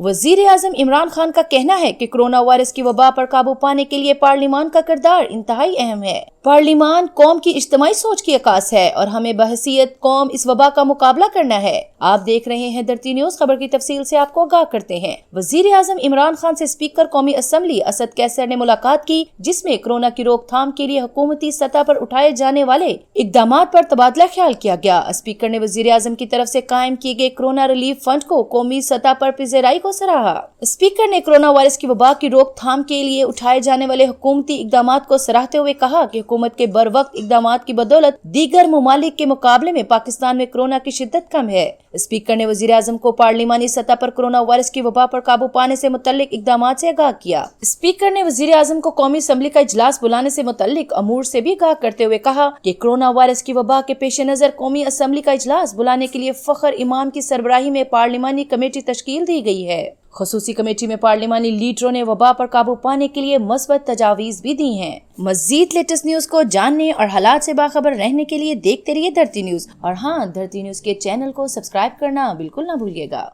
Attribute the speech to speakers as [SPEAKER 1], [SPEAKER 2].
[SPEAKER 1] वजीर आजम इमरान खान का कहना है कि कोरोना वायरस की वबा पर काबू पाने के लिए पार्लिमान का किरदार इंतहाई अहम है। पार्लिमान कौम की इज्तिमाई सोच की अक्कास है और हमें बहसीयत कौम इस वबा का मुकाबला करना है। आप देख रहे हैं धरती न्यूज। खबर की तफसील से आपको आगाह करते हैं। वजीर आजम इमरान खान से स्पीकर कौमी असम्बली असद कैसर ने मुलाकात की, जिसमें कोरोना की रोकथाम के लिए हुकूमती सतह पर उठाए जाने वाले इकदामात पर तबादला ख्याल किया गया। स्पीकर ने वजीर आजम की तरफ से कायम किए गए कोरोना रिलीफ फंड को कौमी सतह पर पिज़ेराई को सराहा। स्पीकर ने कोरोना वायरस की वबा की रोकथाम के लिए उठाए जाने वाले हुकूमती इकदामात को सराहते हुए कहा कि हुकूमत के बर वक्त इकदामात की बदौलत दीगर ममालिक के मुकाबले में पाकिस्तान में कोरोना की शिद्दत कम है। स्पीकर ने वजीर आजम को पार्लिमानी सतह पर कोरोना वायरस की वबा पर काबू पाने से मुतल्लिक इकदामात से आगाह किया। स्पीकर ने वजीर आजम को कौमी असम्बली का इजलास बुलाने से मुतल्लिक अमूर से भी आगाह करते हुए कहा कि कोरोना वायरस की वबा के पेश नजर कौमी असम्बली का इजलास बुलाने के लिए फखर इमाम की सरबराही में पार्लिमानी कमेटी तश्कील दी गई है। खसूसी कमेटी में पार्लिमानी लीडरों ने वबा पर काबू पाने के लिए मस्बत तजावीज भी दी हैं। मजीद लेटेस्ट न्यूज को जानने और हालात से बाखबर रहने के लिए देखते रहिए धरती न्यूज। और हाँ, धरती न्यूज के चैनल को सब्सक्राइब करना बिल्कुल ना भूलिएगा।